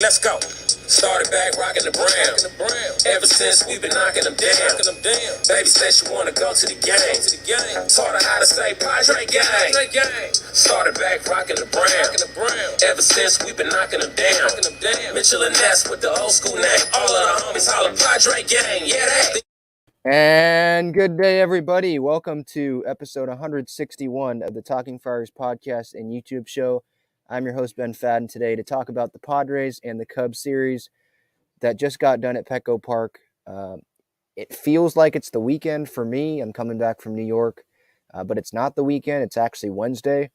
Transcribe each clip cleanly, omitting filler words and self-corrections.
Let's go. Started back rocking the brown. Ever since we've been knocking them down. Baby said she wanna go to the game. Taught her how to say Padres gang. Started back rocking the brown. Ever since we've been knocking them down. Mitchell and Ness with the old school name. All of the homies holler Padre gang. Yeah, that. And good day, everybody. Welcome to episode 161 of the Talking Friars podcast and YouTube show. I'm your host, Ben Fadden, today to talk about the Padres and the Cub Series that just got done at Petco Park. It feels like it's the weekend for me. I'm coming back from New York, but it's not the weekend. It's actually Wednesday.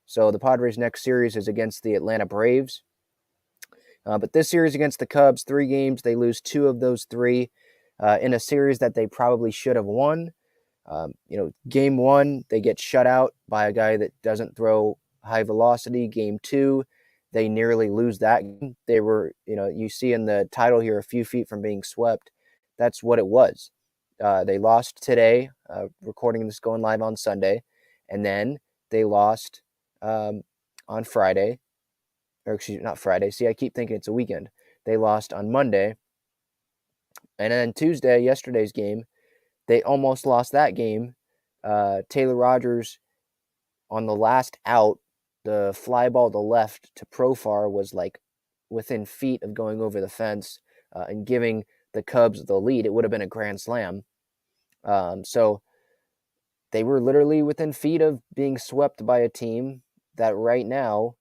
So the Padres' next series is against the Atlanta Braves. But this series against the Cubs, 3 games, they lose 2 of those 3. In a series that they probably should have won. Game 1, they get shut out by a guy that doesn't throw high velocity. Game 2, they nearly lose that game. They were, you see in the title here, a few feet from being swept. That's what it was. They lost today, recording this going live on Sunday, and then they lost on Friday. Or excuse me, not Friday. See, I keep thinking it's a weekend. They lost on Monday. And then Tuesday, yesterday's game, they almost lost that game. Taylor Rogers, on the last out, the fly ball to left to Profar was like within feet of going over the fence and giving the Cubs the lead. It would have been a grand slam. So they were literally within feet of being swept by a team that right now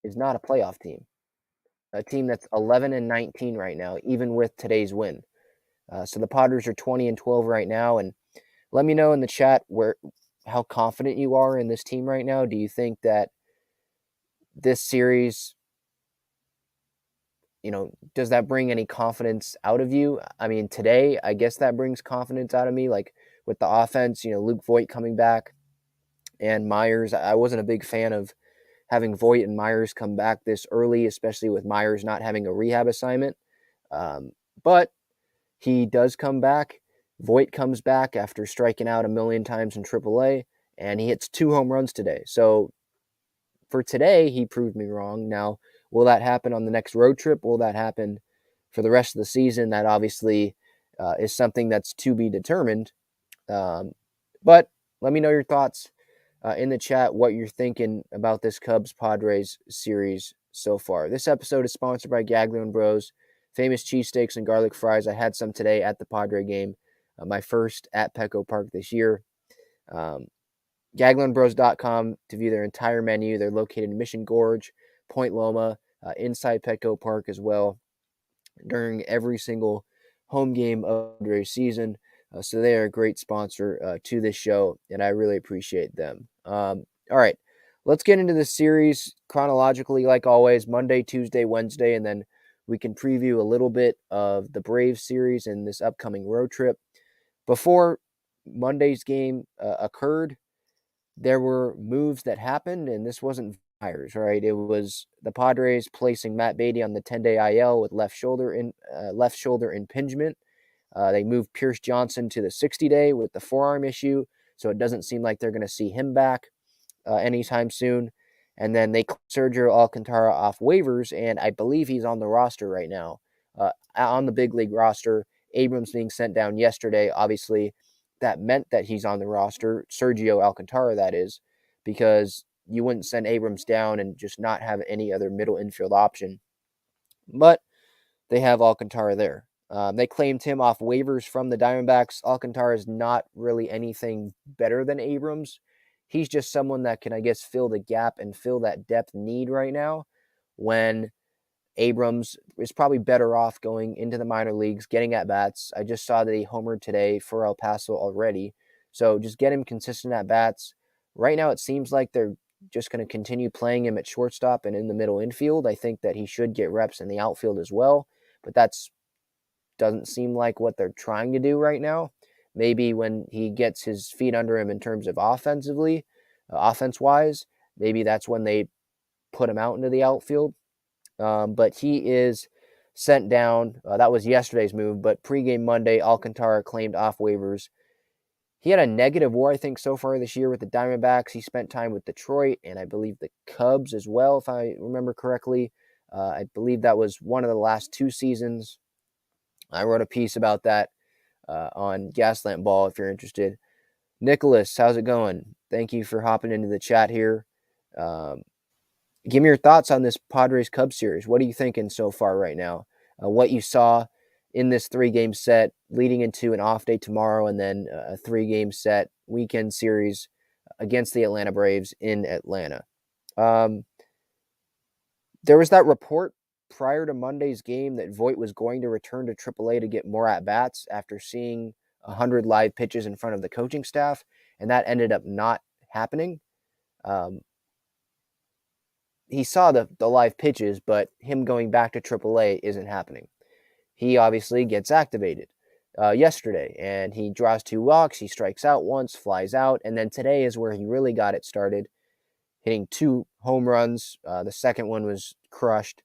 is not a playoff team. A team that's 11-19 right now, even with today's win. So the Padres are 20-12 right now, and let me know in the chat how confident you are in this team right now. Do you think that this series, does that bring any confidence out of you? I mean, today, I guess that brings confidence out of me, like with the offense, Luke Voigt coming back and Myers. I wasn't a big fan of having Voit and Myers come back this early, especially with Myers not having a rehab assignment. But he does come back. Voit comes back after striking out a million times in AAA, and he hits 2 home runs today. So for today, he proved me wrong. Now, will that happen on the next road trip? Will that happen for the rest of the season? That obviously is something that's to be determined. But let me know your thoughts in the chat, what you're thinking about this Cubs-Padres series so far. This episode is sponsored by GAGLIONE Bros, famous cheesesteaks and garlic fries. I had some today at the Padre game, my first at Petco Park this year. GaglioneBros.com to view their entire menu. They're located in Mission Gorge, Point Loma, inside Petco Park as well, during every single home game of the Padres season. So they are a great sponsor to this show, and I really appreciate them. All right, let's get into this series chronologically, like always, Monday, Tuesday, Wednesday, and then we can preview a little bit of the Braves series and this upcoming road trip. Before Monday's game occurred, there were moves that happened, and this wasn't Myers, right? It was the Padres placing Matt Beatty on the 10-day IL with left shoulder impingement. They moved Pierce Johnson to the 60-day with the forearm issue, so it doesn't seem like they're going to see him back anytime soon. And then they cleared Sergio Alcantara off waivers, and I believe he's on the roster right now, on the big league roster. Abrams being sent down yesterday, obviously that meant that he's on the roster, Sergio Alcantara, that is, because you wouldn't send Abrams down and just not have any other middle infield option. But they have Alcantara there. They claimed him off waivers from the Diamondbacks. Alcantara is not really anything better than Abrams. He's just someone that can, I guess, fill the gap and fill that depth need right now when Abrams is probably better off going into the minor leagues, getting at bats. I just saw that he homered today for El Paso already. So just get him consistent at bats. Right now, it seems like they're just going to continue playing him at shortstop and in the middle infield. I think that he should get reps in the outfield as well, but that's doesn't seem like what they're trying to do right now. Maybe when he gets his feet under him in terms of offense-wise, maybe that's when they put him out into the outfield. But he is sent down. That was yesterday's move, but pregame Monday, Alcantara claimed off waivers. He had a negative WAR, I think, so far this year with the Diamondbacks. He spent time with Detroit and I believe the Cubs as well, if I remember correctly. I believe that was one of the last 2 seasons. I wrote a piece about that on Gaslamp Ball if you're interested. Nicholas, how's it going? Thank you for hopping into the chat here. Give me your thoughts on this Padres Cub Series. What are you thinking so far right now? What you saw in this 3-game set leading into an off day tomorrow, and then a 3-game set weekend series against the Atlanta Braves in Atlanta. There was that report prior to Monday's game that Voigt was going to return to AAA to get more at-bats after seeing 100 live pitches in front of the coaching staff, and that ended up not happening. He saw the live pitches, but him going back to AAA isn't happening. He obviously gets activated yesterday, and he draws 2 walks, he strikes out once, flies out, and then today is where he really got it started, hitting 2 home runs. The second one was crushed.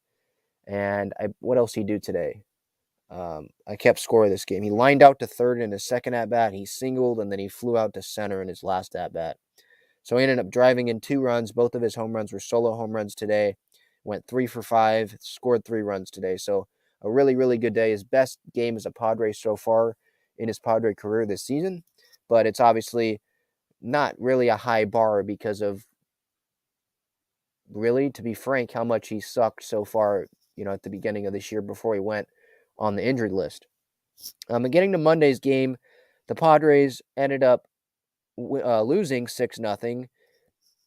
And what else did he do today? I kept score of this game. He lined out to third in his second at-bat. He singled, and then he flew out to center in his last at-bat. So he ended up driving in 2 runs. Both of his home runs were solo home runs today. Went 3 for 5, scored 3 runs today. So a really, really good day. His best game as a Padre so far in his Padre career this season. But it's obviously not really a high bar because of, really, to be frank, how much he sucked so far, at the beginning of this year before he went on the injured list. And getting to Monday's game, the Padres ended up losing 6-0.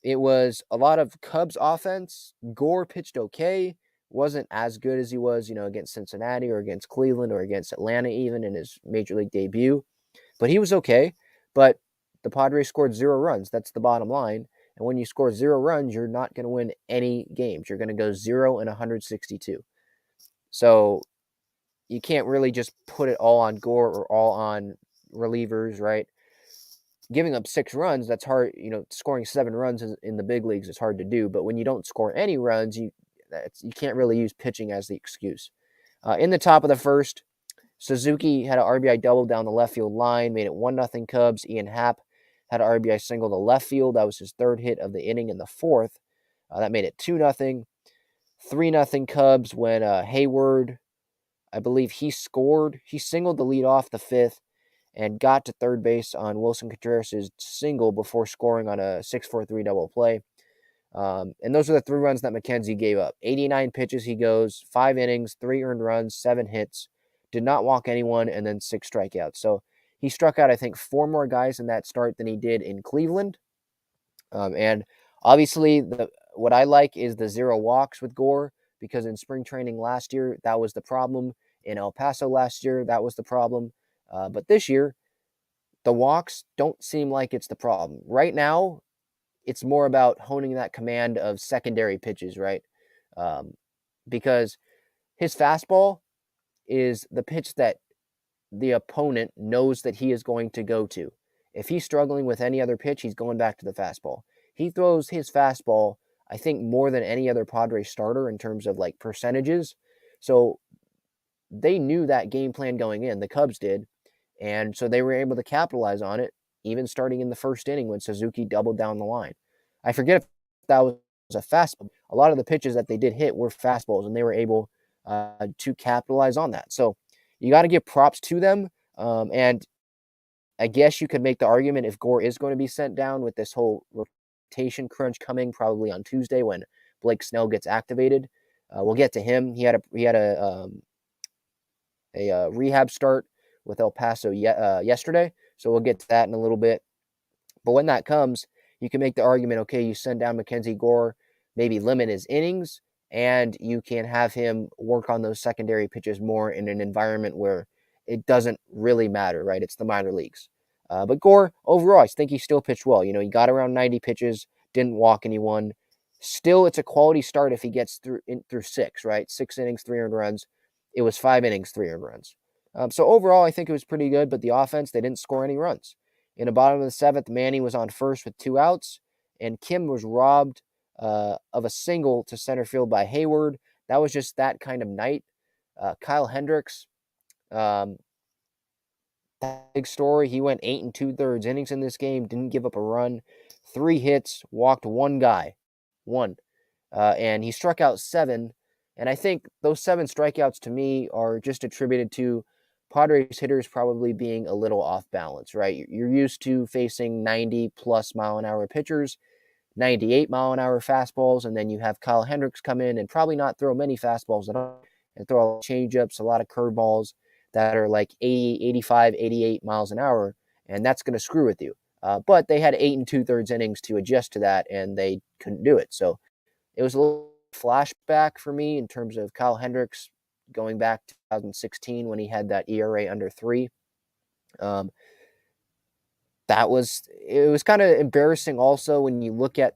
It was a lot of Cubs offense. Gore pitched okay. Wasn't as good as he was, against Cincinnati or against Cleveland or against Atlanta even in his major league debut. But he was okay. But the Padres scored 0 runs. That's the bottom line. And when you score 0 runs, you're not going to win any games. You're going to go 0-162. So you can't really just put it all on Gore or all on relievers, right? Giving up 6 runs, that's hard. Scoring 7 runs in the big leagues is hard to do. But when you don't score any runs, you can't really use pitching as the excuse. In the top of the first, Suzuki had an RBI double down the left field line, made it 1-0 Cubs. Ian Happ had an RBI single to left field. That was his 3rd hit of the inning in the 4th. That made it 2-0. 3-0 Cubs when Hayward, I believe he scored. He singled the lead off the 5th and got to third base on Wilson Contreras' single before scoring on a 6-4-3 double play. And those are the 3 runs that McKenzie gave up. 89 pitches he goes, 5 innings, 3 earned runs, 7 hits, did not walk anyone, and then 6 strikeouts. So he struck out, I think, 4 more guys in that start than he did in Cleveland. And obviously, what I like is the 0 walks with Gore, because in spring training last year, that was the problem. In El Paso last year, that was the problem. But this year, the walks don't seem like it's the problem. Right now, it's more about honing that command of secondary pitches, right? Because his fastball is the pitch that the opponent knows that he is going to go to. If he's struggling with any other pitch, he's going back to the fastball. He throws his fastball, I think, more than any other Padres starter in terms of like percentages. So they knew that game plan going in. The Cubs did. And so they were able to capitalize on it, even starting in the first inning when Suzuki doubled down the line. I forget if that was a fastball. A lot of the pitches that they did hit were fastballs, and they were able to capitalize on that. So you got to give props to them. And I guess you could make the argument if Gore is going to be sent down with this whole rotation crunch coming probably on Tuesday when Blake Snell gets activated. We'll get to him. He had a rehab start with El Paso yesterday, so we'll get to that in a little bit. But when that comes, you can make the argument, okay, you send down Mackenzie Gore, maybe limit his innings, and you can have him work on those secondary pitches more in an environment where it doesn't really matter, right? It's the minor leagues. But Gore, overall, I think he still pitched well. He got around 90 pitches, didn't walk anyone. Still, it's a quality start if he gets through 6, right? 6 innings, 3 earned runs. It was 5 innings, 3 earned runs. So overall, I think it was pretty good, but the offense, they didn't score any runs. In the bottom of the 7th, Manny was on first with 2 outs, and Kim was robbed of a single to center field by Hayward. That was just that kind of night. Kyle Hendricks, big story. He went 8 2/3 innings in this game, didn't give up a run, 3 hits, walked 1 guy, 1. And he struck out 7 And I think those 7 strikeouts to me are just attributed to Padres hitters probably being a little off balance, right? You're used to facing 90 plus mile an hour pitchers, 98 mile an hour fastballs, and then you have Kyle Hendricks come in and probably not throw many fastballs at all and throw a lot of changeups, a lot of curveballs that are like 80, 85, 88 miles an hour, and that's going to screw with you. But they had 8 2/3 innings to adjust to that, and they couldn't do it. So it was a little flashback for me in terms of Kyle Hendricks going back to 2016 when he had that ERA under 3. Um, it was kind of embarrassing also when you look at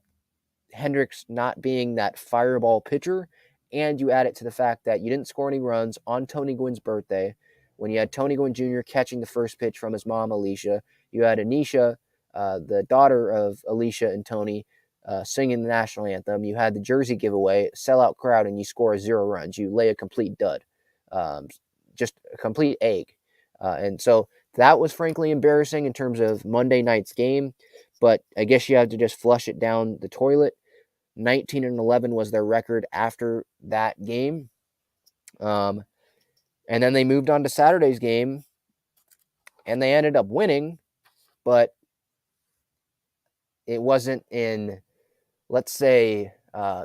Hendricks not being that fireball pitcher, and you add it to the fact that you didn't score any runs on Tony Gwynn's birthday when you had Tony Gwynn Jr. catching the first pitch from his mom, Alicia. You had Anisha, the daughter of Alicia and Tony, singing the national anthem. You had the jersey giveaway, sellout crowd, and you score 0 runs. You lay a complete dud, just a complete egg. And so that was frankly embarrassing in terms of Monday night's game, but I guess you have to just flush it down the toilet. 19-11 was their record after that game. And then they moved on to Saturday's game, and they ended up winning, but it wasn't in, let's say,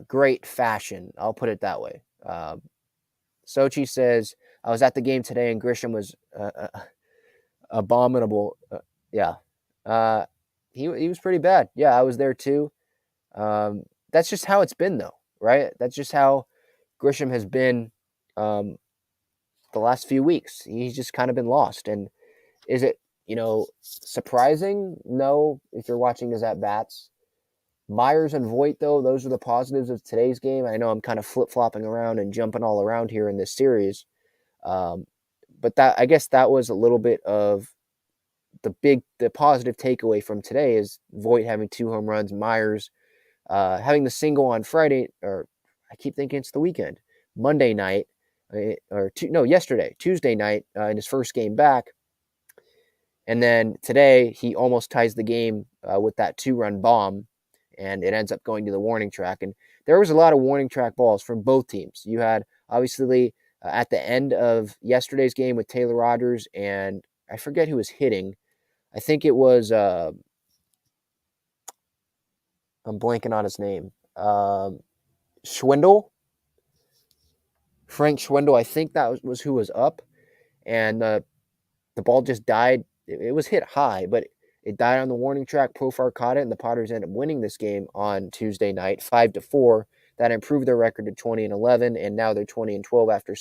great fashion. I'll put it that way. Sochi says, I was at the game today, and Grisham was abominable. Yeah. He was pretty bad. Yeah, I was there too. That's just how it's been, though, right? That's just how Grisham has been the last few weeks. He's just kind of been lost. And is it, surprising? No, if you're watching his at-bats. Myers and Voigt, though, those are the positives of today's game. I know I'm kind of flip-flopping around and jumping all around here in this series. But I guess that was a little bit of the positive takeaway from today is Voigt having 2 home runs, Myers having the single on Friday, or I keep thinking it's the weekend, Monday night, yesterday, Tuesday night in his first game back. And then today he almost ties the game with that 2-run bomb, and it ends up going to the warning track. And there was a lot of warning track balls from both teams. You had, obviously, at the end of yesterday's game with Taylor Rogers, and I forget who was hitting. I think it was, I'm blanking on his name. Schwindel? Frank Schwindel, I think that was who was up. And the ball just died. It was hit high, but it died on the warning track. Profar caught it, and the Padres ended up winning this game on Tuesday night, 5-4. That improved their record to 20-11, and now they're 20-12 after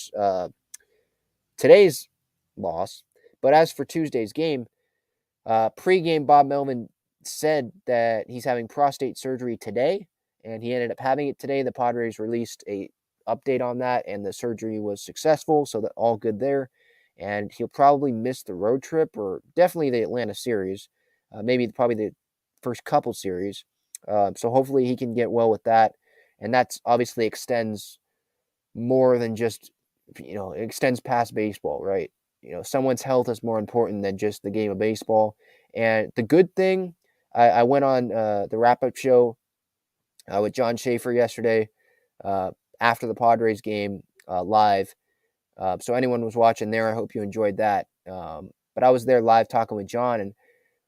today's loss. But as for Tuesday's game, pregame Bob Melvin said that he's having prostate surgery today, and he ended up having it today. The Padres released a update on that, and the surgery was successful, so that all good there. And he'll probably miss the road trip, or definitely the Atlanta series, probably the first couple series. So hopefully he can get well with that, and that's obviously extends more than just, it extends past baseball, right? Someone's health is more important than just the game of baseball. And the good thing, I went on the wrap-up show with John Schaefer yesterday after the Padres game live. So anyone was watching there, I hope you enjoyed that. But I was there live talking with John, and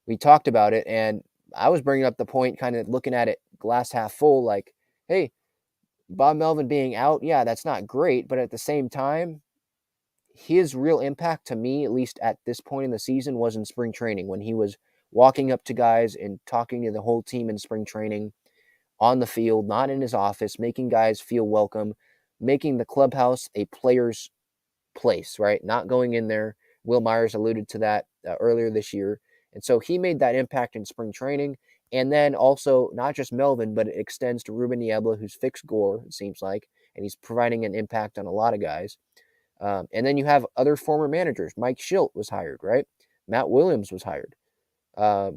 we talked about it. And I was bringing up the point, kind of looking at it glass half full, like, hey, Bob Melvin being out, yeah, that's not great. But at the same time, his real impact to me, at least at this point in the season, was in spring training when he was walking up to guys and talking to the whole team in spring training on the field, not in his office, making guys feel welcome, making the clubhouse a player's place, right? Not going in there. Wil Myers alluded to that earlier this year. And so he made that impact in spring training. And then also, not just Melvin, but it extends to Ruben Niebla, who's fixed Gore, it seems like, and he's providing an impact on a lot of guys. And then you have other former managers. Mike Schilt was hired, right? Matt Williams was hired.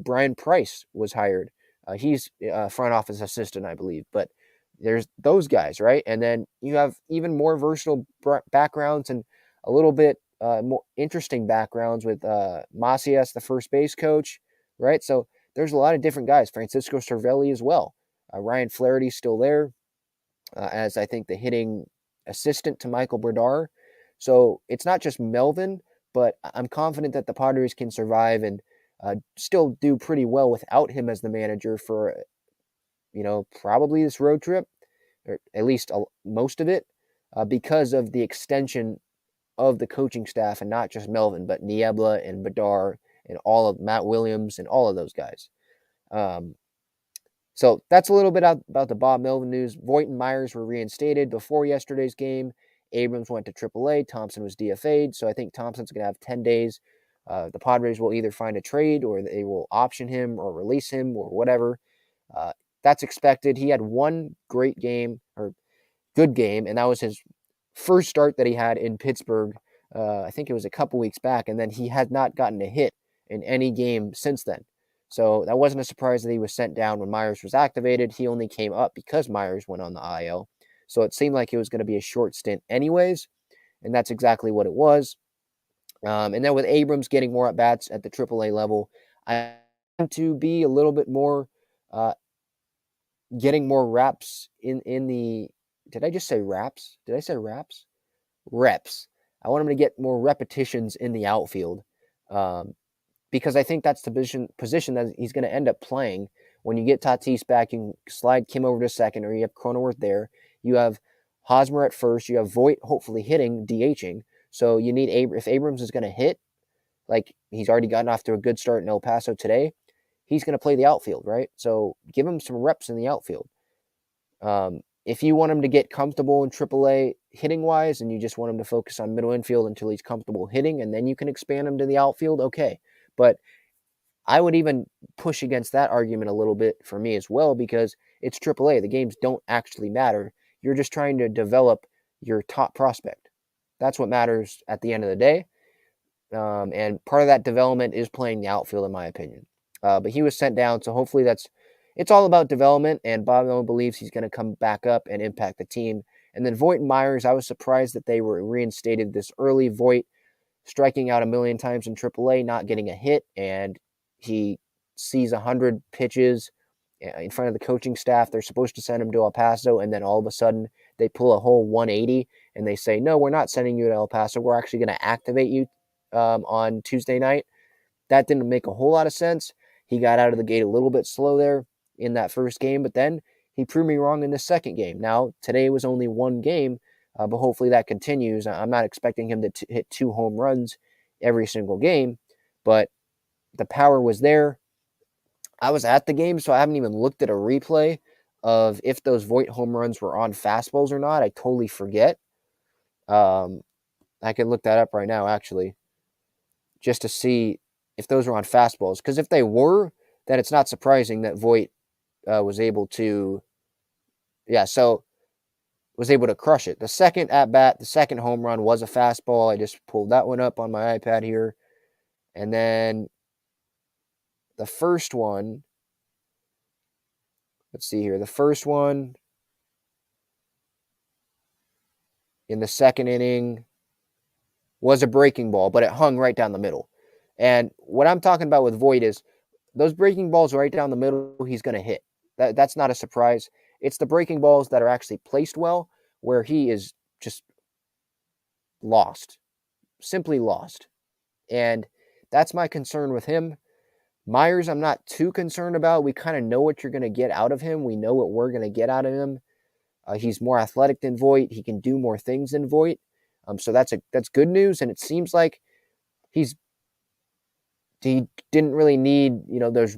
Brian Price was hired. He's a front office assistant, I believe. But there's those guys, right? And then you have even more versatile backgrounds and a little bit more interesting backgrounds with Macias, the first base coach, right? So there's a lot of different guys. Francisco Cervelli as well. Ryan Flaherty's still there as I think the hitting assistant to Michael Bradar. So it's not just Melvin, but I'm confident that the Padres can survive and still do pretty well without him as the manager for, probably this road trip, or at least most of it, because of the extension of the coaching staff, and not just Melvin, but Niebla and Badar and all of Matt Williams and all of those guys. So that's a little bit about the Bob Melvin news. Voit and Myers were reinstated before yesterday's game. Abrams went to AAA. Thompson was DFA'd. So I think Thompson's going to have 10 days. The Padres will either find a trade, or they will option him or release him or whatever. That's expected. He had one great game, or good game, and that was his first start that he had in Pittsburgh. I think it was a couple weeks back, and then he had not gotten a hit in any game since then. So that wasn't a surprise that he was sent down when Myers was activated. He only came up because Myers went on the IL. So it seemed like it was going to be a short stint anyways, and that's exactly what it was. And then with Abrams getting more at-bats at the AAA level, I want to be a little bit more getting more reps in the... Did I just say raps? Did I say raps? Reps. I want him to get more repetitions in the outfield. Because I think that's the position that he's going to end up playing. When you get Tatis back, you can slide Kim over to second, or you have Cronenworth there. You have Hosmer at first. You have Voigt hopefully hitting, DHing. So you need if Abrams is going to hit, like he's already gotten off to a good start in El Paso today, he's going to play the outfield, right? So give him some reps in the outfield. If you want him to get comfortable in AAA hitting-wise, and you just want him to focus on middle infield until he's comfortable hitting, and then you can expand him to the outfield, okay. But I would even push against that argument a little bit for me as well, because it's AAA. The games don't actually matter. You're just trying to develop your top prospect. That's what matters at the end of the day. And part of that development is playing the outfield, in my opinion. But he was sent down, so hopefully it's all about development, and Bob Melvin believes he's going to come back up and impact the team. And then Voit and Myers, I was surprised that they were reinstated this early. Voit striking out a million times in AAA, not getting a hit, and he sees 100 pitches in front of the coaching staff. They're supposed to send him to El Paso, and then all of a sudden they pull a whole 180, and they say, no, we're not sending you to El Paso. We're actually going to activate you on Tuesday night. That didn't make a whole lot of sense. He got out of the gate a little bit slow there in that first game, but then he proved me wrong in the second game. Now, today was only one game, but hopefully that continues. I'm not expecting him to hit 2 home runs every single game, but the power was there. I was at the game, so I haven't even looked at a replay of if those Voit home runs were on fastballs or not. I totally forget. I could look that up right now, actually, just to see if those were on fastballs. Because if they were, then it's not surprising that Voit was able to crush it. The second at-bat, the second home run was a fastball. I just pulled that one up on my iPad here. And then the first one, let's see here. The first one in the second inning was a breaking ball, but it hung right down the middle. And what I'm talking about with Voit is those breaking balls right down the middle, he's going to hit. That's not a surprise. It's the breaking balls that are actually placed well where he is just lost, simply lost. And that's my concern with him. Myers, I'm not too concerned about. We kind of know what you're going to get out of him. We know what we're going to get out of him. He's more athletic than Voit. He can do more things than Voit. So that's good news. And it seems like he didn't really need, those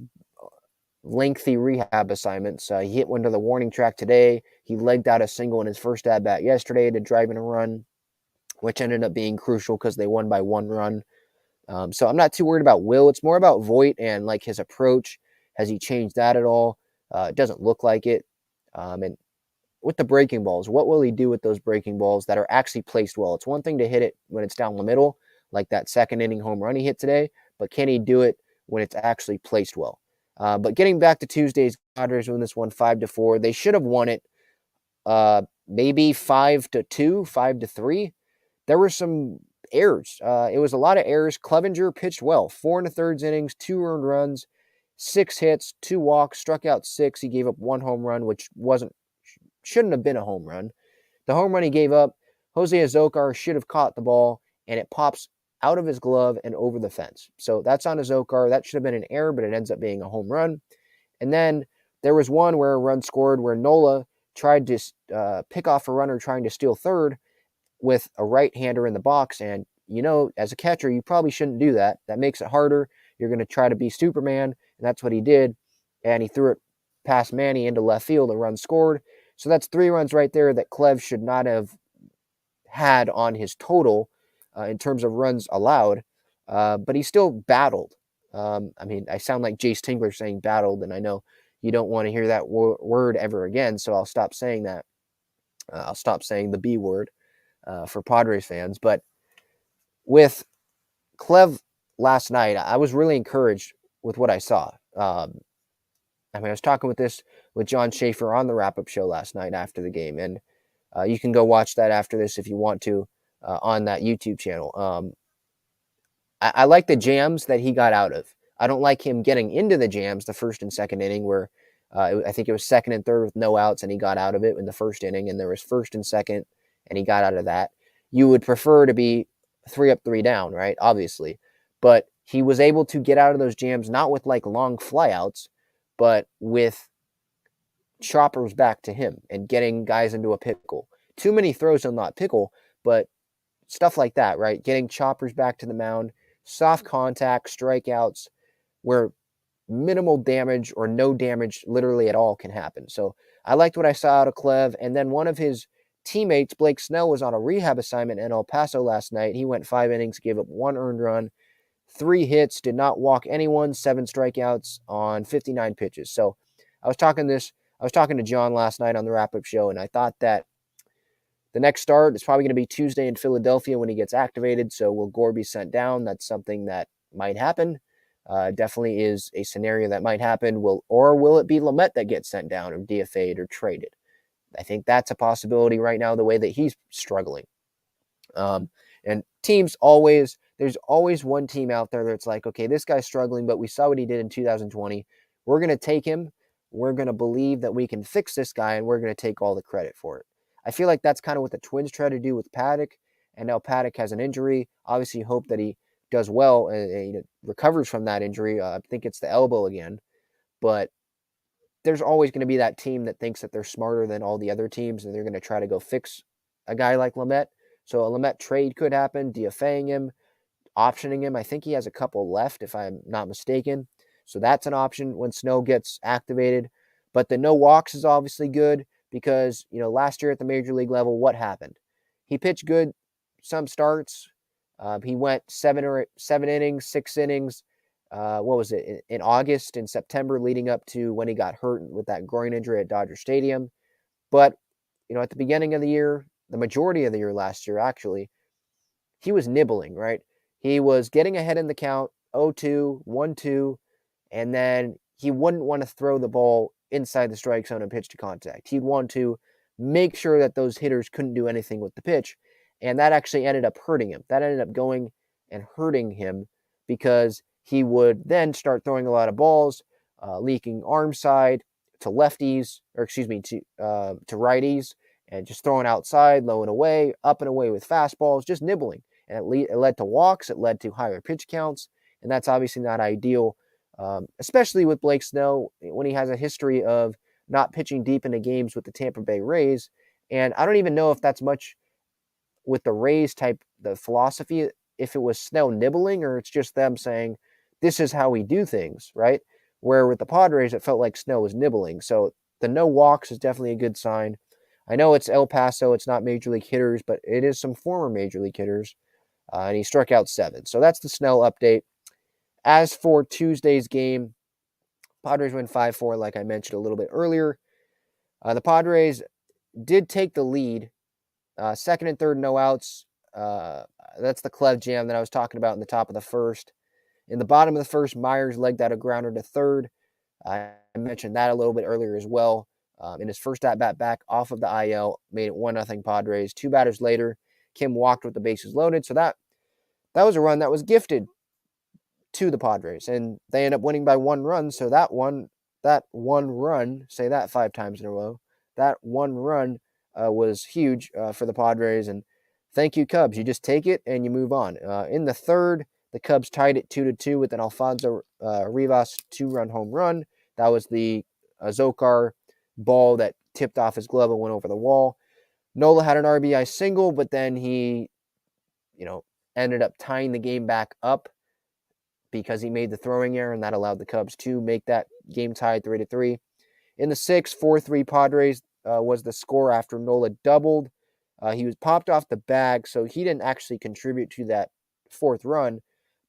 lengthy rehab assignments. He hit one to the warning track today. He legged out a single in his first at-bat yesterday to drive in a run, which ended up being crucial because they won by 1 run. So I'm not too worried about Will. It's more about Voit and like his approach. Has he changed that at all? It doesn't look like it. And with the breaking balls, what will he do with those breaking balls that are actually placed well? It's one thing to hit it when it's down the middle, like that second inning home run he hit today, but can he do it when it's actually placed well? But getting back to Tuesday's, Padres win this one 5-4. They should have won it maybe 5-2, 5-3. There were some errors. It was a lot of errors. Clevenger pitched well. 4 1/3 innings, 2 earned runs, 6 hits, 2 walks, struck out 6. He gave up 1 home run, which shouldn't have been a home run. The home run he gave up Jose Azocar should have caught the ball, and it pops out of his glove and over the fence. So that's on Azocar. That should have been an error, but it ends up being a home run. And then there was one where a run scored where Nola tried to pick off a runner trying to steal third with a right-hander in the box. And, as a catcher, you probably shouldn't do that. That makes it harder. You're going to try to be Superman, and that's what he did. And he threw it past Manny into left field. A run scored. So that's 3 runs right there that Clev should not have had on his total in terms of runs allowed. But he still battled. I sound like Jace Tingler saying battled, and I know you don't want to hear that word ever again, so I'll stop saying that. I'll stop saying the B word for Padres fans. But with Clev last night, I was really encouraged with what I saw. I was talking with John Schaefer on the wrap-up show last night after the game, and you can go watch that after this if you want to on that YouTube channel. I like the jams that he got out of. I don't like him getting into the jams the first and second inning where I think it was second and third with no outs, and he got out of it in the first inning, and there was first and second, and he got out of that. You would prefer to be 3 up, 3 down, right? Obviously. But he was able to get out of those jams, not with like long flyouts, but with choppers back to him and getting guys into a pickle. Too many throws will not pickle, but stuff like that, right? Getting choppers back to the mound, soft contact, strikeouts, where minimal damage or no damage literally at all can happen. So I liked what I saw out of Clev. And then one of his teammates, Blake Snell, was on a rehab assignment in El Paso last night. He went 5 innings, gave up 1 earned run, 3 hits, did not walk anyone, 7 strikeouts on 59 pitches. So I was talking to John last night on the wrap-up show, and I thought that the next start is probably going to be Tuesday in Philadelphia when he gets activated. So will Gore be sent down? That's something that might happen. Definitely is a scenario that might happen. Will it be Lamet that gets sent down or DFA'd or traded? I think that's a possibility right now, the way that he's struggling. And teams there's always one team out there that's like, okay, this guy's struggling, but we saw what he did in 2020. We're going to take him. We're going to believe that we can fix this guy, and we're going to take all the credit for it. I feel like that's kind of what the Twins try to do with Paddock, and now Paddock has an injury. Obviously, hope that he does well and recovers from that injury. I think it's the elbow again. But there's always going to be that team that thinks that they're smarter than all the other teams, and they're going to try to go fix a guy like Lamet. So a Lamet trade could happen, DFAing him, optioning him. I think he has a couple left, if I'm not mistaken. So that's an option when Snow gets activated. But the no walks is obviously good because, last year at the major league level, what happened? He pitched good some starts. He went 7 innings, 6 innings. What was it? In August and September leading up to when he got hurt with that groin injury at Dodger Stadium. But, at the beginning of the year, the majority of the year last year, actually, he was nibbling, right? He was getting ahead in the count, 0-2, 1-2, and then he wouldn't want to throw the ball inside the strike zone and pitch to contact. He'd want to make sure that those hitters couldn't do anything with the pitch, and that actually ended up hurting him. That ended up going and hurting him because he would then start throwing a lot of balls, leaking arm side to lefties, to righties, and just throwing outside, low and away, up and away with fastballs, just nibbling. And it led to walks, it led to higher pitch counts, and that's obviously not ideal, especially with Blake Snell when he has a history of not pitching deep into games with the Tampa Bay Rays. And I don't even know if that's much with the Rays the philosophy, if it was Snell nibbling or it's just them saying, this is how we do things, right? Where with the Padres, it felt like Snell was nibbling. So the no walks is definitely a good sign. I know it's El Paso, it's not major league hitters, but it is some former major league hitters. And he struck out 7. So that's the Snell update. As for Tuesday's game, Padres win 5-4, like I mentioned a little bit earlier. The Padres did take the lead. Second and third, no outs. That's the Clev jam that I was talking about in the top of the first. In the bottom of the first, Myers legged out a grounder to third. I mentioned that a little bit earlier as well. In his first at-bat back off of the IL, made it 1-0 Padres. 2 batters later, Kim walked with the bases loaded. So that was a run that was gifted to the Padres, and they end up winning by 1 run. So that one run, say that 5 times in a row, that 1 run was huge for the Padres, and thank you, Cubs. You just take it and you move on. In the third, the Cubs tied it 2-2 with an Alfonso Rivas 2-run home run. That was the Zokar ball that tipped off his glove and went over the wall. Nola had an RBI single, but then he, ended up tying the game back up because he made the throwing error, and that allowed the Cubs to make that game tied 3-3. In the sixth, 4-3 Padres was the score after Nola doubled. He was popped off the bag, so he didn't actually contribute to that fourth run.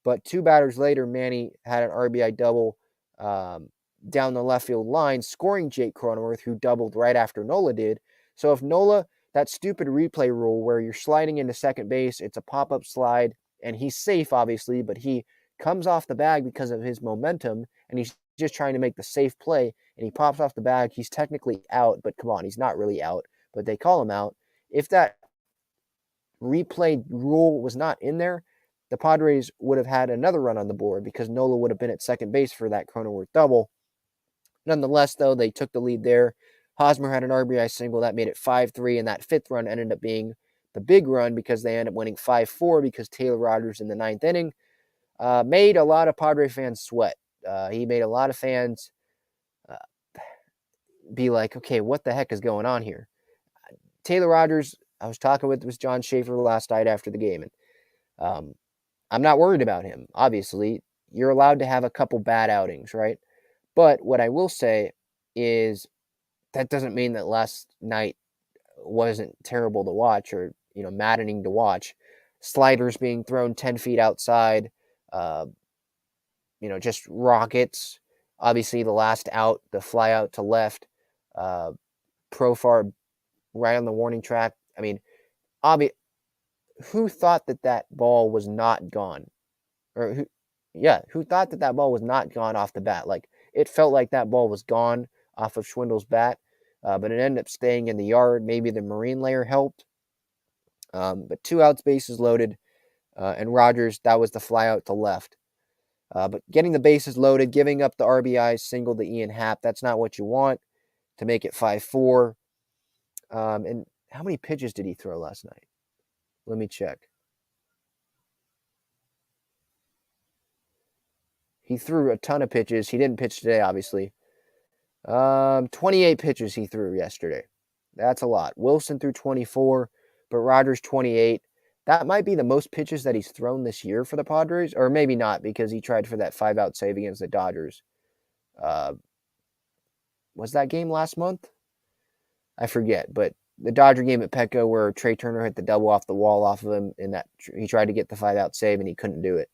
But two batters later, Manny had an RBI double down the left field line, scoring Jake Cronenworth, who doubled right after Nola did. So if Nola, that stupid replay rule where you're sliding into second base, it's a pop-up slide, and he's safe, obviously, but he comes off the bag because of his momentum, and he's just trying to make the safe play, and he pops off the bag. He's technically out, but come on, he's not really out, but they call him out. If that replay rule was not in there, the Padres would have had another run on the board because Nola would have been at second base for that Cronenworth double. Nonetheless, though, they took the lead there. Hosmer had an RBI single. That made it 5-3, and that fifth run ended up being the big run because they ended up winning 5-4 because Taylor Rogers in the ninth inning made a lot of Padre fans sweat. He made a lot of fans be like, okay, what the heck is going on here? Taylor Rogers, I was talking with John Schaefer last night after the game, and I'm not worried about him. Obviously, you're allowed to have a couple bad outings, right? But what I will say is that doesn't mean that last night wasn't terrible to watch or, maddening to watch. Sliders being thrown 10 feet outside, just rockets. Obviously, the last out, the fly out to left, Profar right on the warning track. I mean, who thought that ball was not gone? Or who thought that ball was not gone off the bat? Like, it felt like that ball was gone off of Schwindel's bat, but it ended up staying in the yard. Maybe the marine layer helped. But 2 outs, bases loaded, and Rogers, that was the fly out to left. But getting the bases loaded, giving up the RBI single to Ian Happ, that's not what you want to make it 5-4. And how many pitches did he throw last night? Let me check. He threw a ton of pitches. He didn't pitch today, obviously. 28 pitches he threw yesterday. That's a lot. Wilson threw 24, but Rogers 28. That might be the most pitches that he's thrown this year for the Padres, or maybe not because he tried for that 5-out save against the Dodgers. Was that game last month? I forget, but the Dodger game at Petco where Trey Turner hit the double off the wall off of him, and that he tried to get the 5-out save and he couldn't do it.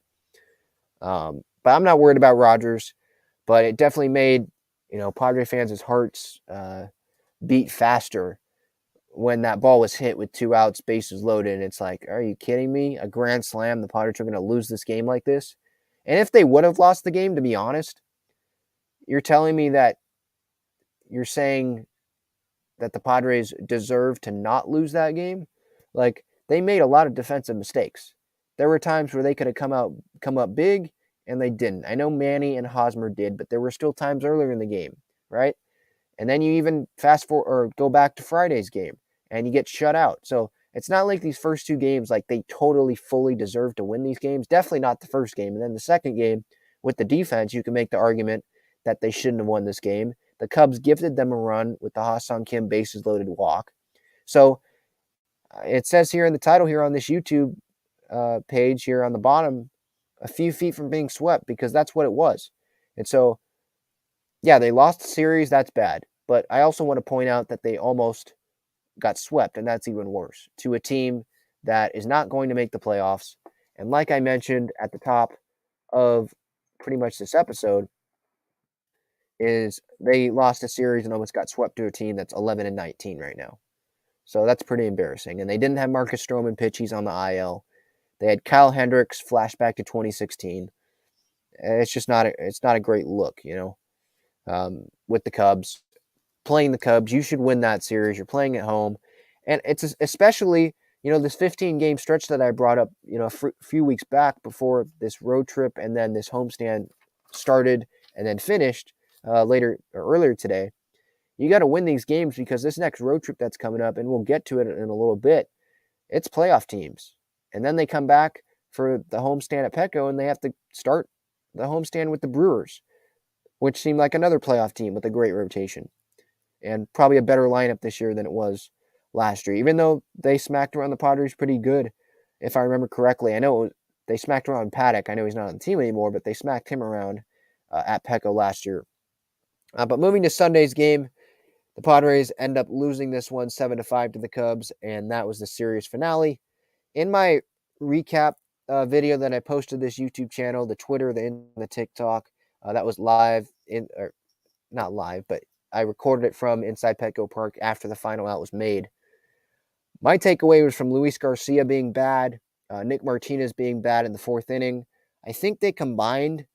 But I'm not worried about Rogers, but it definitely made Padre fans' hearts beat faster when that ball was hit with 2 outs, bases loaded, and it's like, are you kidding me? A grand slam, the Padres are going to lose this game like this? And if they would have lost the game, to be honest, you're telling me that you're saying that the Padres deserve to not lose that game? Like, they made a lot of defensive mistakes. There were times where they could have come up big, and they didn't. I know Manny and Hosmer did, but there were still times earlier in the game, right? And then you even fast forward or go back to Friday's game, and you get shut out. So it's not like these first 2 games, like they totally fully deserve to win these games. Definitely not the first game. And then the second game, with the defense, you can make the argument that they shouldn't have won this game. The Cubs gifted them a run with the Ha-Seong Kim bases loaded walk. So it says here in the title here on this YouTube page here on the bottom, a few feet from being swept, because that's what it was. And so, yeah, they lost the series. That's bad. But I also want to point out that they almost got swept, and that's even worse, to a team that is not going to make the playoffs. And like I mentioned at the top of pretty much this episode, is they lost a series and almost got swept to a team that's 11-19 right now. So that's pretty embarrassing. And they didn't have Marcus Stroman pitch. He's on the IL. They had Kyle Hendricks flashback to 2016. It's just not a great look, with the Cubs. Playing the Cubs, you should win that series. You're playing at home. And it's especially, this 15-game stretch that I brought up, a few weeks back before this road trip and then this homestand started and then finished earlier today. You got to win these games because this next road trip that's coming up, and we'll get to it in a little bit, it's playoff teams. And then they come back for the homestand at Petco, and they have to start the homestand with the Brewers, which seemed like another playoff team with a great rotation and probably a better lineup this year than it was last year, even though they smacked around the Padres pretty good, if I remember correctly. I know they smacked around Paddock. I know he's not on the team anymore, but they smacked him around at Petco last year. But moving to Sunday's game, the Padres end up losing this one 7-5 to the Cubs, and that was the series finale. In my recap video that I posted this YouTube channel, the Twitter, the TikTok, that was live or not live, but I recorded it from inside Petco Park after the final out was made. My takeaway was from Luis Garcia being bad, Nick Martinez being bad in the fourth inning. I think they combined,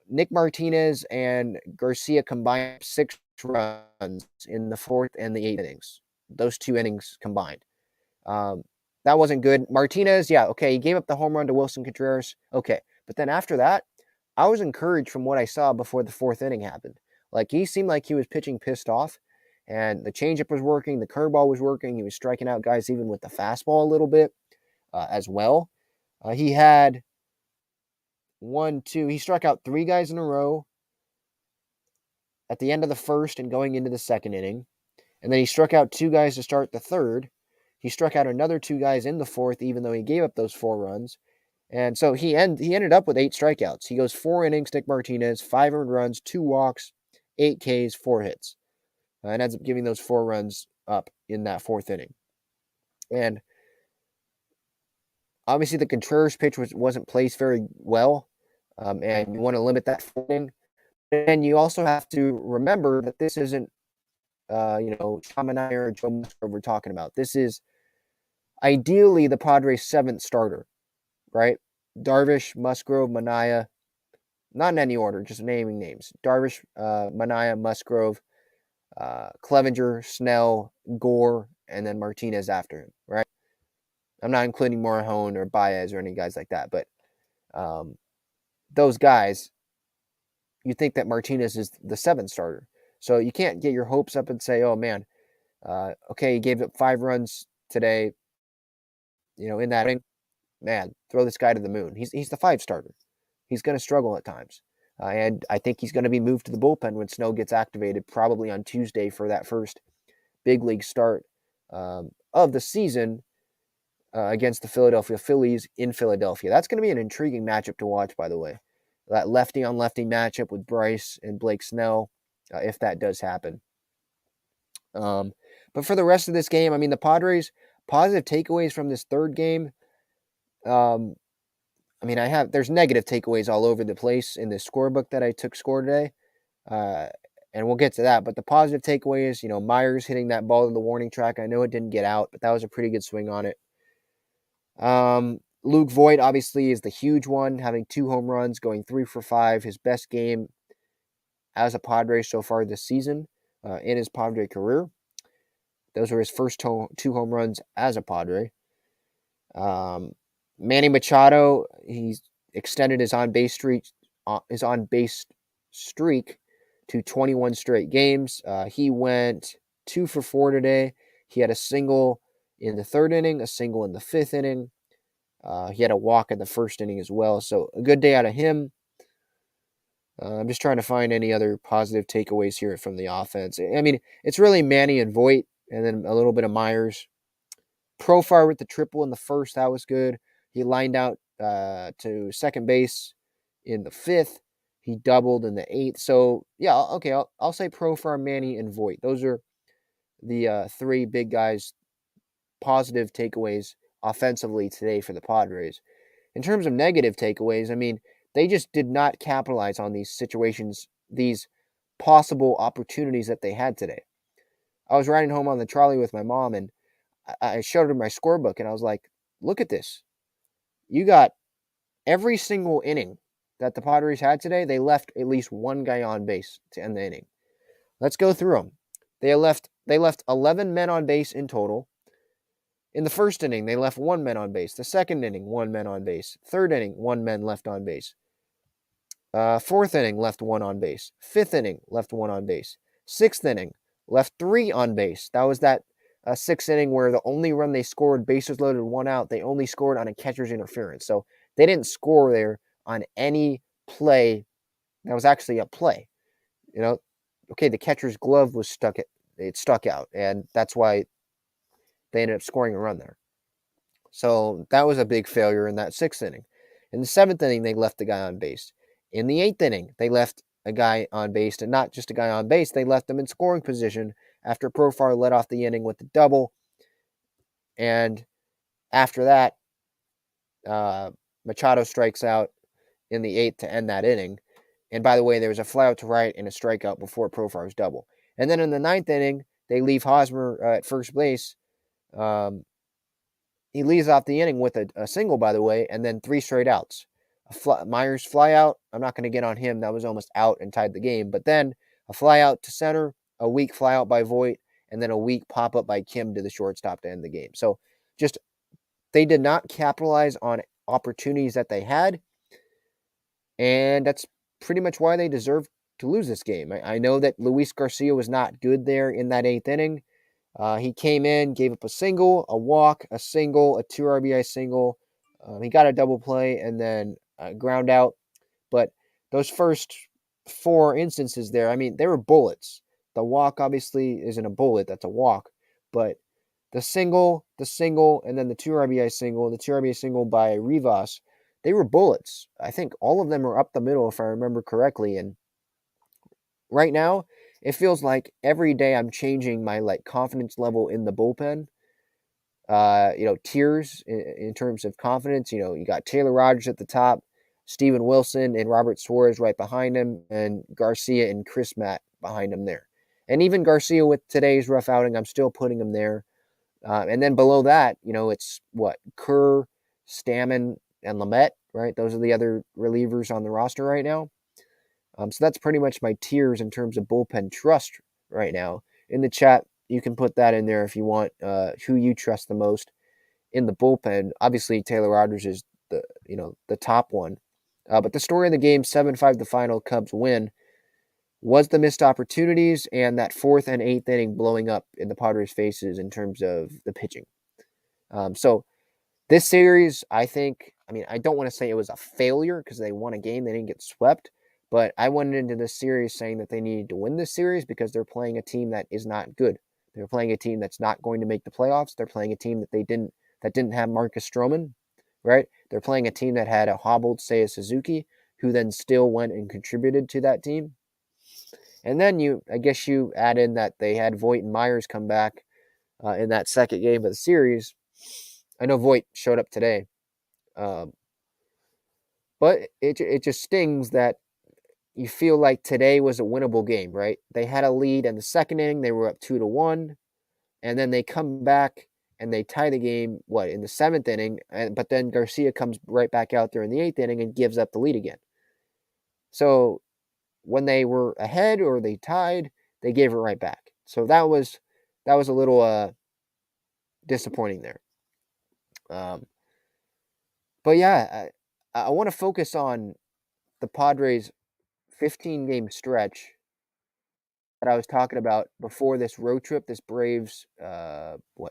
Nick Martinez and Garcia combined 6 runs in the fourth and the eighth innings. Those 2 innings combined. That wasn't good. Martinez, yeah, okay, he gave up the home run to Wilson Contreras. Okay, but then after that, I was encouraged from what I saw before the fourth inning happened. Like, he seemed like he was pitching pissed off, and the changeup was working, the curveball was working. He was striking out guys even with the fastball a little bit as well. He had he struck out 3 guys in a row at the end of the first and going into the second inning. And then he struck out 2 guys to start the third. He struck out another 2 guys in the fourth, even though he gave up those 4 runs. And so he ended up with 8 strikeouts. He goes 4 innings, Nick Martinez, 5 earned runs, 2 walks, 8 Ks, 4 hits. And ends up giving those 4 runs up in that fourth inning. And obviously the Contreras pitch wasn't placed very well. And you want to limit that inning. And you also have to remember that this isn't, Chaminade or Joe Musgrove we're talking about. This is ideally the Padres' 7th starter, right? Darvish, Musgrove, Manaea, not in any order, just naming names. Darvish, Manaea, Musgrove, Clevenger, Snell, Gore, and then Martinez after him, right? I'm not including Morajón or Baez or any guys like that, but those guys, you think that Martinez is the 7th starter. So you can't get your hopes up and say, oh, man, okay, he gave up 5 runs today, in that inning. Man, throw this guy to the moon. He's the 5 starter. He's going to struggle at times. And I think he's going to be moved to the bullpen when Snow gets activated, probably on Tuesday for that first big league start of the season against the Philadelphia Phillies in Philadelphia. That's going to be an intriguing matchup to watch, by the way. That lefty-on-lefty matchup with Bryce and Blake Snell, if that does happen. But for the rest of this game, I mean, the Padres, positive takeaways from this third game. There's negative takeaways all over the place in the scorebook that I took score today. And we'll get to that. But the positive takeaway is, Myers hitting that ball in the warning track. I know it didn't get out, but that was a pretty good swing on it. Luke Voigt, obviously, is the huge one, having 2 home runs, going 3 for 5. His best game as a Padre so far this season in his Padre career. Those are his first 2 home runs as a Padre. Manny Machado, he's extended his on-base streak to 21 straight games. He went 2 for 4 today. He had a single in the third inning, a single in the fifth inning. He had a walk in the first inning as well. So a good day out of him. I'm just trying to find any other positive takeaways here from the offense. I mean, it's really Manny and Voit, and then a little bit of Myers. Profar with the triple in the first, that was good. He lined out to second base in the fifth. He doubled in the eighth. So, yeah, okay, I'll say Profar, Manny, and Voit. Those are the 3 big guys, positive takeaways offensively today for the Padres. In terms of negative takeaways, I mean, they just did not capitalize on these situations, these possible opportunities that they had today. I was riding home on the trolley with my mom, and I showed her my scorebook, and I was like, look at this. You got every single inning that the Padres had today, they left at least 1 guy on base to end the inning. Let's go through them. They left 11 men on base in total. In the first inning, they left 1 man on base. The second inning, 1 man on base. Third inning, 1 man left on base. Fourth inning, left 1 on base. Fifth inning, left 1 on base. Sixth inning, left 3 on base. That was that sixth inning where the only run they scored, bases loaded, 1 out, they only scored on a catcher's interference. So they didn't score there on any play that was actually a play. Okay, the catcher's glove was stuck out, and that's why they ended up scoring a run there. So that was a big failure in that sixth inning. In the seventh inning, they left the guy on base. In the eighth inning, they left a guy on base, and not just a guy on base, they left him in scoring position after Profar led off the inning with the double. And after that, Machado strikes out in the eighth to end that inning. And by the way, there was a flyout to right and a strikeout before Profar's double. And then in the ninth inning, they leave Hosmer at first base. He leads off the inning with a single, by the way, and then 3 straight outs. Myers fly out. I'm not going to get on him. That was almost out and tied the game. But then a fly out to center, a weak fly out by Voit, and then a weak pop up by Kim to the shortstop to end the game. So just they did not capitalize on opportunities that they had. And that's pretty much why they deserved to lose this game. I know that Luis Garcia was not good there in that eighth inning. He came in, gave up a single, a walk, a single, a 2 RBI single. He got a double play and then ground out. But those first 4 instances there, I mean, they were bullets. The walk obviously isn't a bullet, that's a walk. But the single, and then the 2 RBI single, the 2 RBI single by Rivas, they were bullets. I think all of them are up the middle, if I remember correctly. And right now, it feels like every day I'm changing my confidence level in the bullpen. Tiers in terms of confidence. You got Taylor Rogers at the top, Steven Wilson and Robert Suarez right behind him, and Garcia and Chris Matt behind him there. And even Garcia with today's rough outing, I'm still putting him there. And then below that, it's Kerr, Stammen, and Lamet, right? Those are the other relievers on the roster right now. So that's pretty much my tiers in terms of bullpen trust right now. In the chat, you can put that in there if you want, who you trust the most in the bullpen. Obviously, Taylor Rogers is the top one. But the story of the game, 7-5 the final, Cubs win, was the missed opportunities and that 4th and 8th inning blowing up in the Padres' faces in terms of the pitching. So this series, I don't want to say it was a failure because they won a game. They didn't get swept. But I went into this series saying that they needed to win this series because they're playing a team that is not good. They're playing a team that's not going to make the playoffs. They're playing a team that didn't have Marcus Stroman, right? They're playing a team that had a hobbled Seiya Suzuki, who then still went and contributed to that team. And then you add in that they had Voit and Myers come back in that second game of the series. I know Voit showed up today, but it just stings that you feel like today was a winnable game, right? They had a lead in the second inning. They were up 2-1, and then they come back and they tie the game, in the 7th inning, but then Garcia comes right back out there in the 8th inning and gives up the lead again. So when they were ahead or they tied, they gave it right back. So that was a little disappointing there. But yeah, I want to focus on the Padres' 15-game stretch that I was talking about before this road trip, this Braves,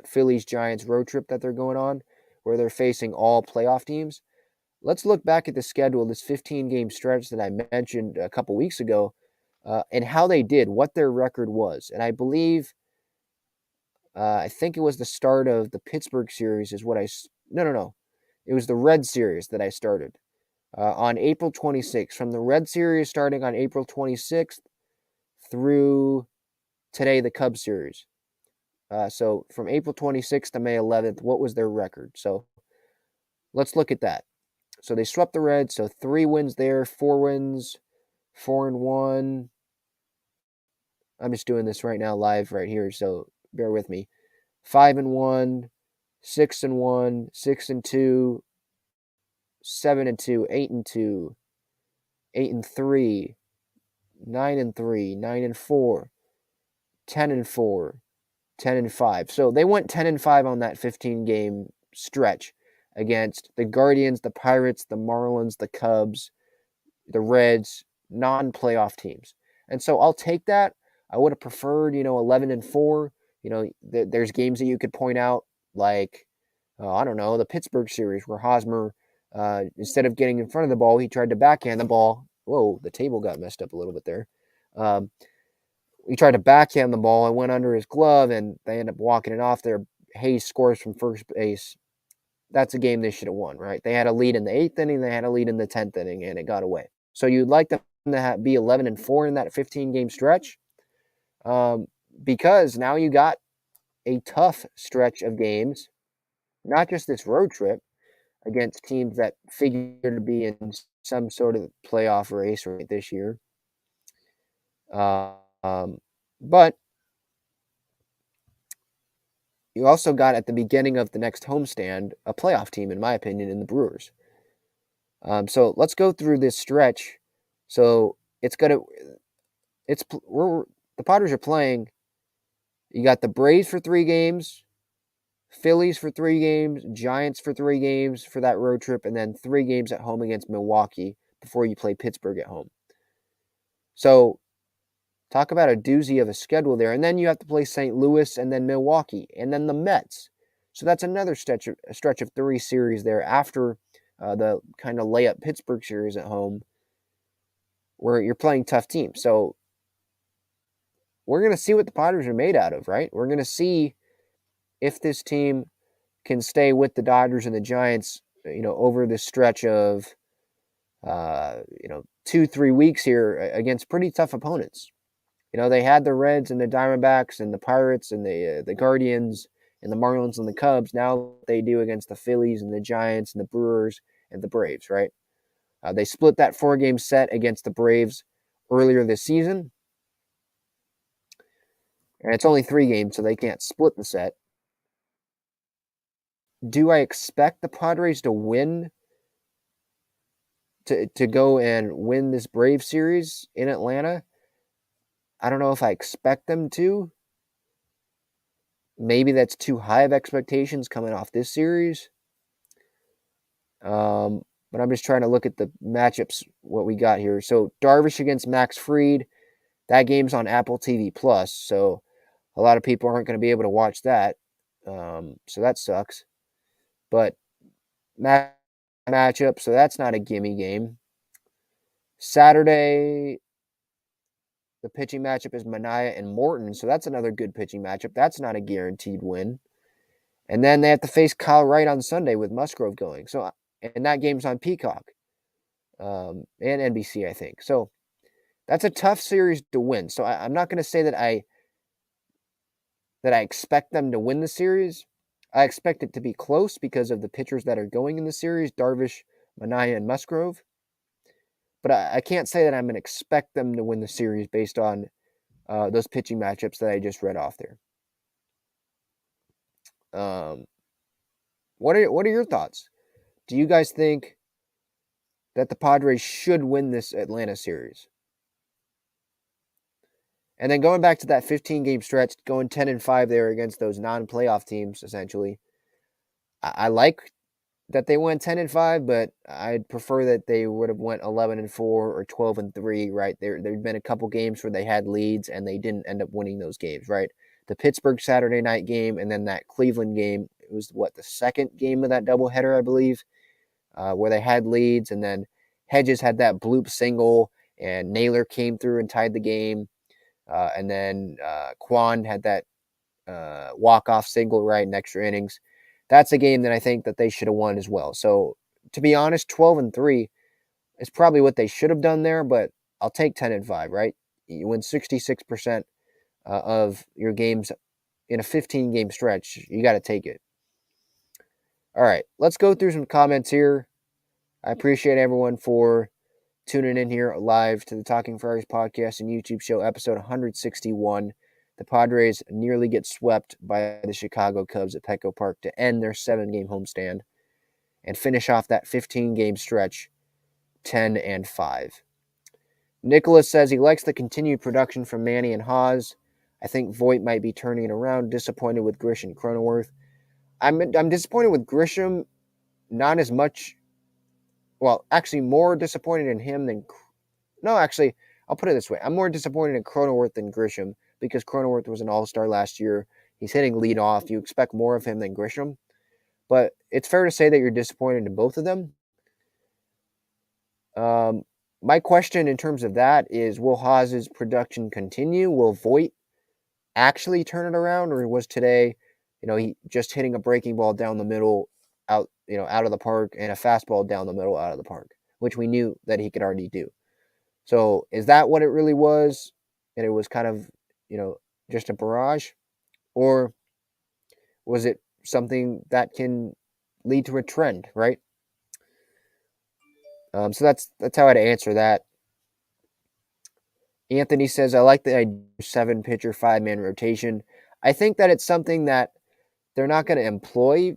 Phillies-Giants road trip that they're going on, where they're facing all playoff teams. Let's look back at the schedule, this 15-game stretch that I mentioned a couple weeks ago, and how they did, what their record was. And I believe, I think it was the start of the Pittsburgh series is what no. It was the Red series that I started on April 26th. From the Red series starting on April 26th through today, the Cub series. So from April 26th to May 11th, what was their record? So let's look at that. So they swept the Reds, so 3 wins there, 4 wins, 4-1. I'm just doing this right now live right here, so bear with me. 5-1, 6-1, 6-2, 7-2, 8-2, 8-3, 9-3, 9-4, 10-4, 10-5. So they went 10-5 on that 15-game stretch against the Guardians, the Pirates, the Marlins, the Cubs, the Reds, non-playoff teams. And so I'll take that. I would have preferred, 11-4 There's games that you could point out, like, I don't know, the Pittsburgh series where Hosmer, instead of getting in front of the ball, he tried to backhand the ball. Whoa, the table got messed up a little bit there. He tried to backhand the ball and went under his glove, and they end up walking it off there. Hayes scores from first base. That's a game they should have won, right? They had a lead in the 8th inning, they had a lead in the 10th inning, and it got away. So you'd like them to be 11-4 in that 15-game stretch, because now you got a tough stretch of games, not just this road trip against teams that figure to be in some sort of playoff race right this year. But you also got, at the beginning of the next homestand, a playoff team, in my opinion, in the Brewers. So let's go through this stretch. So the Padres are playing. You got the Braves for 3 games, Phillies for 3 games, Giants for 3 games for that road trip, and then 3 games at home against Milwaukee before you play Pittsburgh at home. So talk about a doozy of a schedule there. And then you have to play St. Louis and then Milwaukee and then the Mets. So that's another stretch of 3 series there after the kind of layup Pittsburgh series at home, where you're playing tough teams. So we're going to see what the Padres are made out of, right? We're going to see if this team can stay with the Dodgers and the Giants, over this stretch of, 2-3 weeks here against pretty tough opponents. They had the Reds and the Diamondbacks and the Pirates and the Guardians and the Marlins and the Cubs. Now they do against the Phillies and the Giants and the Brewers and the Braves, right? They split that 4-game set against the Braves earlier this season. And it's only 3 games, so they can't split the set. Do I expect the Padres to win, to go and win this Brave series in Atlanta? I don't know if I expect them to. Maybe that's too high of expectations coming off this series. But I'm just trying to look at the matchups, what we got here. So Darvish against Max Fried. That game's on Apple TV Plus, so a lot of people aren't going to be able to watch that. So that sucks. But matchup, so that's not a gimme game. Saturday, the pitching matchup is Manaea and Morton, so that's another good pitching matchup. That's not a guaranteed win. And then they have to face Kyle Wright on Sunday with Musgrove going. So, and that game's on Peacock and NBC, I think. So that's a tough series to win. So I'm not going to say that I expect them to win the series. I expect it to be close because of the pitchers that are going in the series, Darvish, Manaea, and Musgrove. But I can't say that I'm going to expect them to win the series based on those pitching matchups that I just read off there. What are your thoughts? Do you guys think that the Padres should win this Atlanta series? And then going back to that 15-game stretch, going 10-5 there against those non-playoff teams, essentially. I like that they went 10-5, but I'd prefer that they would have went 11-4 or 12-3, right? There'd been a couple games where they had leads and they didn't end up winning those games, right? The Pittsburgh Saturday night game and then that Cleveland game, it was the second game of that doubleheader, I believe, where they had leads, and then Hedges had that bloop single and Naylor came through and tied the game. And then Kwan had that walk-off single, right, in extra innings. That's a game that I think that they should have won as well. So, to be honest, 12-3 is probably what they should have done there, but I'll take 10-5, right? You win 66% of your games in a 15-game stretch. You got to take it. All right, let's go through some comments here. I appreciate everyone for tuning in here live to the Talking Friars podcast and YouTube show, episode 161. The Padres nearly get swept by the Chicago Cubs at Petco Park to end their 7-game homestand and finish off that 15-game stretch 10-5. Nicholas says he likes the continued production from Manny and Haas. I think Voigt might be turning it around. Disappointed with Grisham and Cronenworth. I'm disappointed with Grisham, not as much. Well, actually, more disappointed in him than. No, actually, I'll put it this way. I'm more disappointed in Cronenworth than Grisham because Cronenworth was an all-star last year. He's hitting leadoff. You expect more of him than Grisham. But it's fair to say that you're disappointed in both of them. My question in terms of that is, will Haas's production continue? Will Voit actually turn it around, or was today, he just hitting a breaking ball down the middle, out of the park, and a fastball down the middle out of the park, which we knew that he could already do. So is that what it really was? And it was kind of, just a barrage, or was it something that can lead to a trend, right? So that's how I'd answer that. Anthony says, I like the idea of 7-pitcher, 5-man rotation. I think that it's something that they're not going to employ,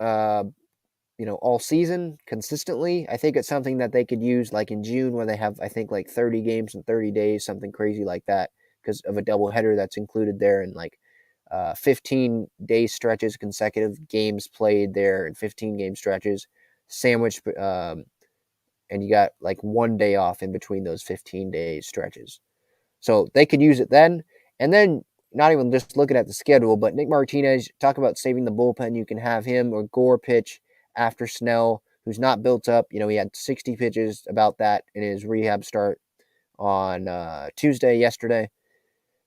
all season consistently. I think it's something that they could use like in June when they have, I think, like 30 games in 30 days, something crazy like that, because of a doubleheader that's included there, and like 15-day stretches, consecutive games played there, and 15-game stretches sandwiched, and you got like 1 day off in between those 15-day stretches. So they could use it then. And then not even just looking at the schedule, but Nick Martinez, talk about saving the bullpen. You can have him or Gore pitch after Snell, who's not built up. He had 60 pitches, about that, in his rehab start on Tuesday, yesterday.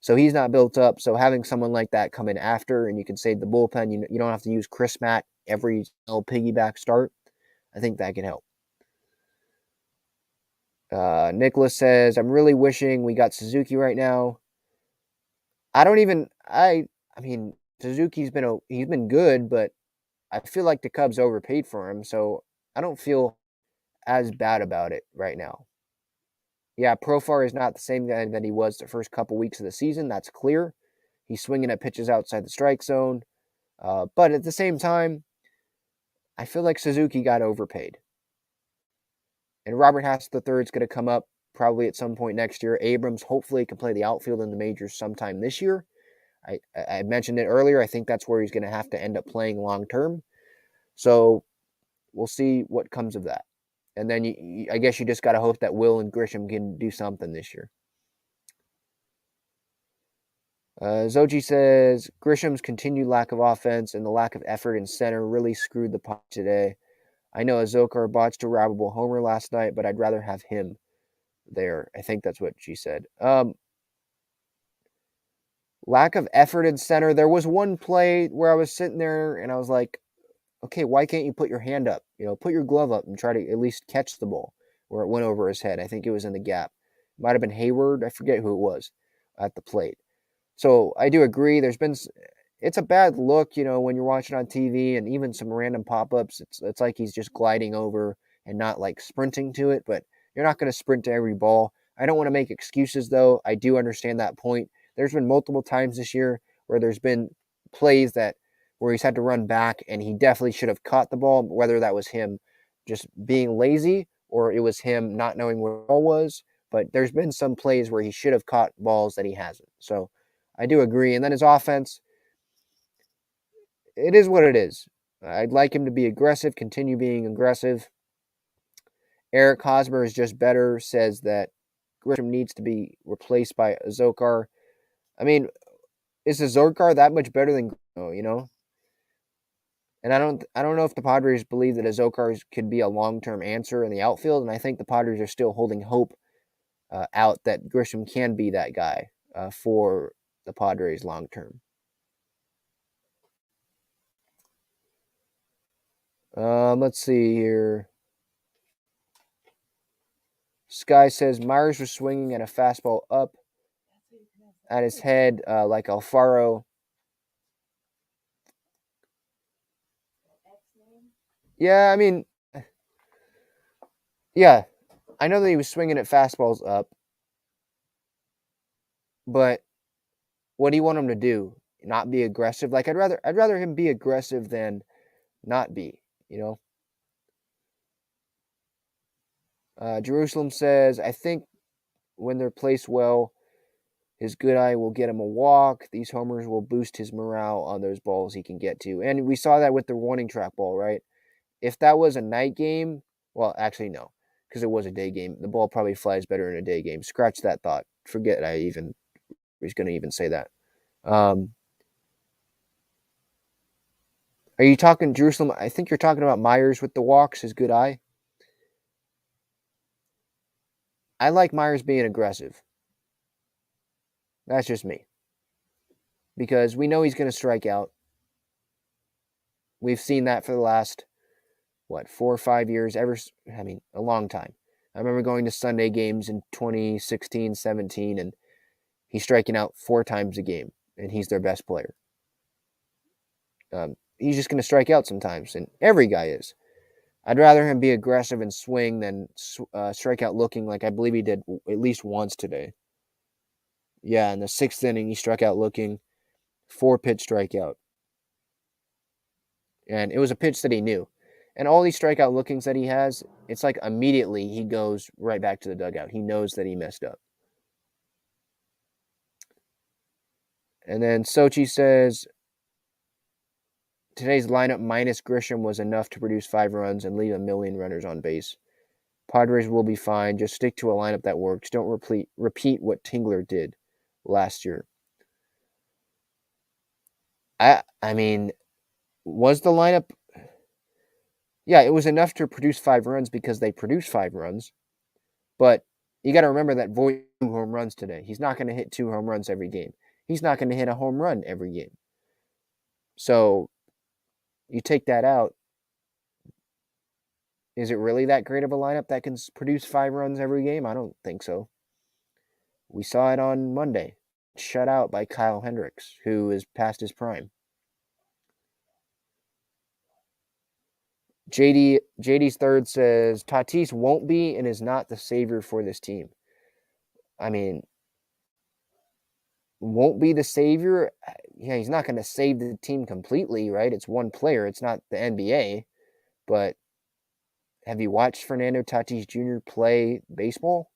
So he's not built up. So having someone like that come in after, and you can save the bullpen, you don't have to use Chris Matt every piggyback start. I think that can help. Nicholas says, I'm really wishing we got Suzuki right now. I mean, Suzuki's he's been good, but I feel like the Cubs overpaid for him, so I don't feel as bad about it right now. Yeah, Profar is not the same guy that he was the first couple weeks of the season. That's clear. He's swinging at pitches outside the strike zone. But at the same time, I feel like Suzuki got overpaid. And Robert Hass III is going to come up probably at some point next year. Abrams hopefully can play the outfield in the majors sometime this year. I mentioned it earlier. I think that's where he's going to have to end up playing long term. So we'll see what comes of that. And then I guess you just got to hope that Wil and Grisham can do something this year. Zoji says, Grisham's continued lack of offense and the lack of effort in center really screwed the pot today. I know Azokar botched a robbable homer last night, but I'd rather have him there. I think that's what she said. Lack of effort in center. There was one play where I was sitting there and I was like, okay, why can't you put your hand up? Put your glove up and try to at least catch the ball, where it went over his head. I think it was in the gap. It might have been Hayward. I forget who it was at the plate. So I do agree. It's a bad look, when you're watching on TV, and even some random pop-ups. It's like he's just gliding over and not like sprinting to it, but you're not going to sprint to every ball. I don't want to make excuses, though. I do understand that point. There's been multiple times this year where there's been plays where he's had to run back, and he definitely should have caught the ball, whether that was him just being lazy or it was him not knowing where the ball was. But there's been some plays where he should have caught balls that he hasn't. So I do agree. And then his offense, it is what it is. I'd like him to be aggressive, continue being aggressive. Eric Hosmer is just better, says that Grisham needs to be replaced by Azokar. I mean, is Azokar that much better than Grisham, And I don't know if the Padres believe that Azokar could be a long-term answer in the outfield, and I think the Padres are still holding hope out that Grisham can be that guy for the Padres long-term. Let's see here. Sky says Myers was swinging at a fastball up at his head like Alfaro. Yeah, I mean, yeah, I know that he was swinging at fastballs up, but what do you want him to do? Not be aggressive? Like I'd rather him be aggressive than not be. Jerusalem says, I think when they're placed well, his good eye will get him a walk. These homers will boost his morale on those balls he can get to. And we saw that with the warning track ball, right? If that was a night game, well, actually, no, because it was a day game. The ball probably flies better in a day game. Scratch that thought. Forget I was going to even say that. Are you talking Jerusalem? I think you're talking about Myers with the walks, his good eye. I like Myers being aggressive. That's just me. Because we know he's going to strike out. We've seen that for the last, 4 or 5 years, a long time. I remember going to Sunday games in 2016, 17, and he's striking out 4 times a game, and he's their best player. He's just going to strike out sometimes, and every guy is. I'd rather him be aggressive and swing than strike out looking like I believe he did at least once today. Yeah, in the 6th inning, he struck out looking, 4-pitch strikeout. And it was a pitch that he knew. And all these strikeout lookings that he has, it's like immediately he goes right back to the dugout. He knows that he messed up. And then Sochi says, today's lineup minus Grisham was enough to produce 5 runs and leave 1 million runners on base. Padres will be fine. Just stick to a lineup that works. Don't repeat what Tingler did last year. I mean, was the lineup... Yeah, it was enough to produce 5 runs because they produced 5 runs. But you got to remember that Voit 2 home runs today. He's not going to hit 2 home runs every game. He's not going to hit a home run every game. So you take that out. Is it really that great of a lineup that can produce 5 runs every game? I don't think so. We saw it on Monday. Shut out by Kyle Hendricks, who is past his prime. JD's third says, Tatis won't be and is not the savior for this team. I mean, won't be the savior? Yeah, he's not going to save the team completely, right? It's one player. It's not the NBA. But have you watched Fernando Tatis Jr. play baseball?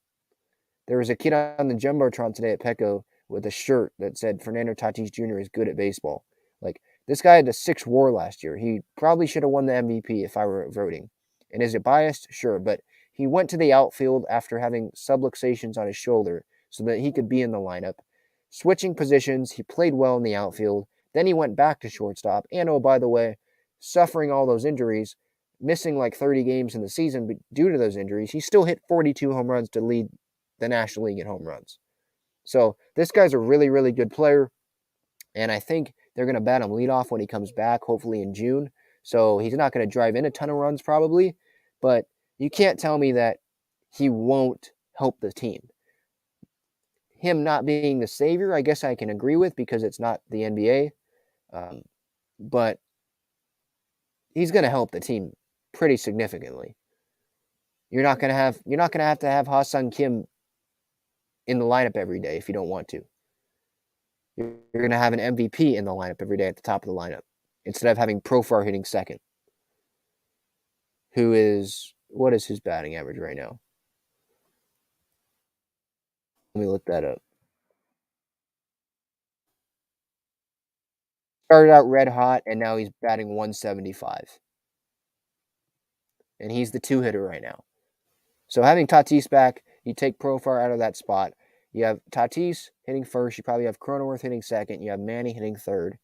There was a kid on the Jumbotron today at Petco with a shirt that said Fernando Tatis Jr. is good at baseball. Like, this guy had a 6 WAR last year. He probably should have won the MVP if I were voting. And is it biased? Sure. But he went to the outfield after having subluxations on his shoulder so that he could be in the lineup. Switching positions, he played well in the outfield. Then he went back to shortstop. And, oh, by the way, suffering all those injuries, missing like 30 games in the season but due to those injuries, he still hit 42 home runs to lead the National League in home runs. So this guy's a really, really good player. And I think they're going to bat him leadoff when he comes back, hopefully in June. So he's not going to drive in a ton of runs probably. But you can't tell me that he won't help the team. Him not being the savior, I guess I can agree with because it's not the NBA. But he's going to help the team pretty significantly. You're not going to have Ha-Seong Kim in the lineup every day if you don't want to. You're going to have an MVP in the lineup every day at the top of the lineup instead of having Profar hitting second. What is his batting average right now? Let me look that up. Started out red hot, and now he's batting 175. And he's the 2-hitter right now. So having Tatis back, you take Profar out of that spot. You have Tatis hitting first. You probably have Cronenworth hitting second. You have Manny hitting third.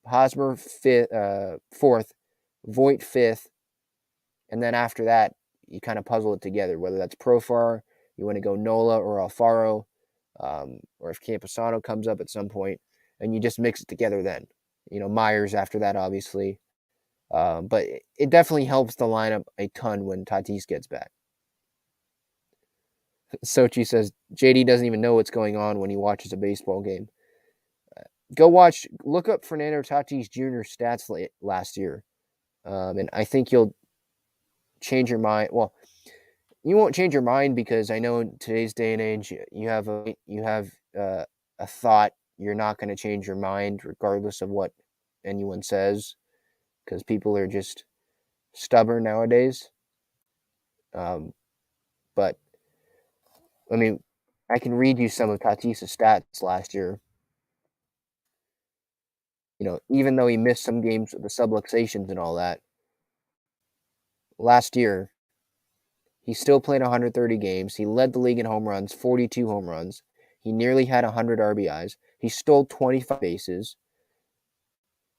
Hosmer fourth. Voigt fifth. And then after that, you kind of puzzle it together, whether that's Profar, you want to go Nola or Alfaro, or if Camposano comes up at some point, and you just mix it together then. Myers after that, obviously. But it definitely helps the lineup a ton when Tatis gets back. Sochi says, JD doesn't even know what's going on when he watches a baseball game. Look up Fernando Tatis Jr. stats last year. And I think you'll change your mind. Well, you won't change your mind because I know in today's day and age, you have a thought. You're not going to change your mind regardless of what anyone says because people are just stubborn nowadays. But I mean, I can read you some of Tatis' stats last year. Even though he missed some games with the subluxations and all that, last year, he still played 130 games. He led the league in home runs, 42 home runs. He nearly had 100 RBIs. He stole 25 bases.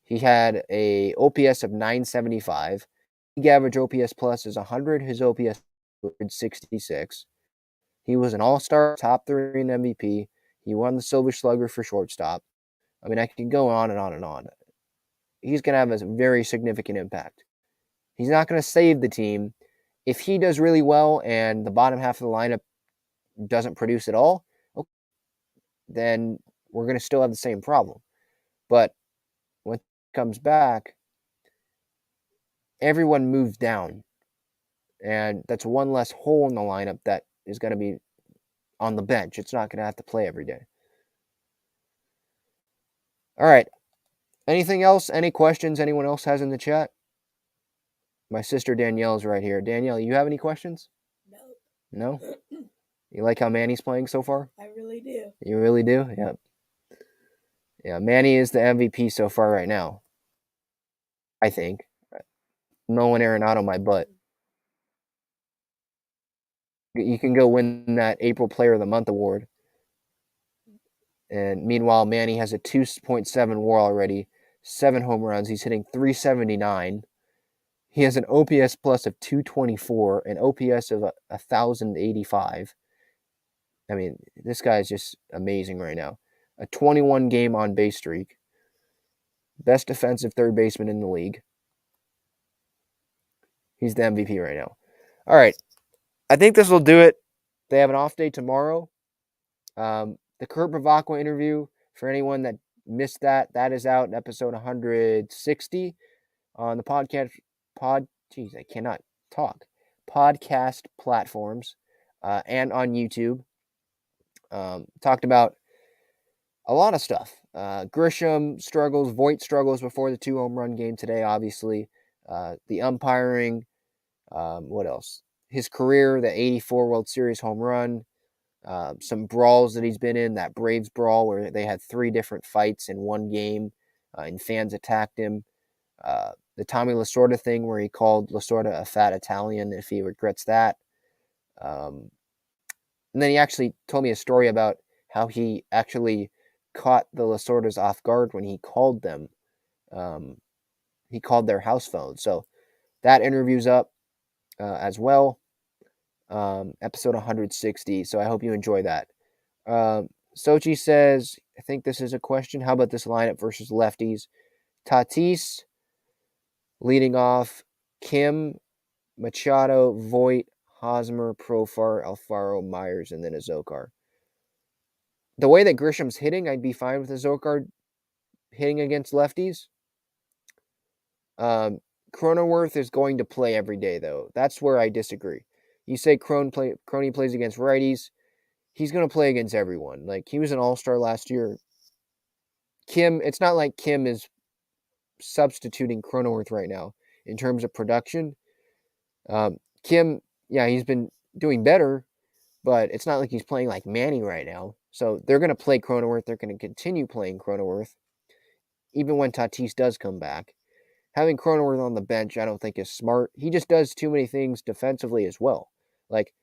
He had a OPS of 975. League average OPS plus is 100. His OPS was 66. He was an all-star, top 3 in MVP. He won the Silver Slugger for shortstop. I mean, I could go on and on and on. He's going to have a very significant impact. He's not going to save the team. If he does really well and the bottom half of the lineup doesn't produce at all, okay, then we're going to still have the same problem. But when he comes back, everyone moves down. And that's one less hole in the lineup that is going to be on the bench. It's not going to have to play every day. All right. Anything else? Any questions anyone else has in the chat? My sister Danielle's right here. Danielle, you have any questions? No? You like how Manny's playing so far? I really do. You really do? Yeah. Yeah, Manny is the MVP so far right now. I think. Nolan Arenado my butt. You can go win that April Player of the Month award. And meanwhile, Manny has a 2.7 WAR already, 7 home runs. He's hitting .379. He has an OPS plus of 224, an OPS of 1,085. I mean, this guy's just amazing right now. A 21-game on-base streak. Best defensive third baseman in the league. He's the MVP right now. All right. I think this will do it. They have an off day tomorrow. The Kurt Bavacqua interview, for anyone that missed that is out in episode 160 on the podcast. I cannot talk. Podcast platforms and on YouTube. Talked about a lot of stuff. Grisham struggles, Voigt struggles before the 2 home run game today, obviously. The umpiring. What else? His career, the 84 World Series home run. Some brawls that he's been in, that Braves brawl where they had 3 different fights in one game and fans attacked him. The Tommy Lasorda thing where he called Lasorda a fat Italian if he regrets that. And then he actually told me a story about how he actually caught the Lasordas off guard when he called them. He called their house phone. So that interview's up as well. Episode 160. So I hope you enjoy that. Sochi says, I think this is a question. How about this lineup versus lefties? Tatis leading off, Kim, Machado, Voit, Hosmer, Profar, Alfaro, Myers, and then Azócar. The way that Grisham's hitting, I'd be fine with Azócar hitting against lefties. Cronenworth is going to play every day, though. That's where I disagree. You say Crony plays against righties. He's going to play against everyone. Like, he was an all-star last year. Kim, it's not like Kim is substituting Cronenworth right now in terms of production. Kim, yeah, he's been doing better, but it's not like he's playing like Manny right now. So they're going to play Cronenworth. They're going to continue playing Cronenworth, even when Tatis does come back. Having Cronenworth on the bench, I don't think is smart. He just does too many things defensively as well. Like,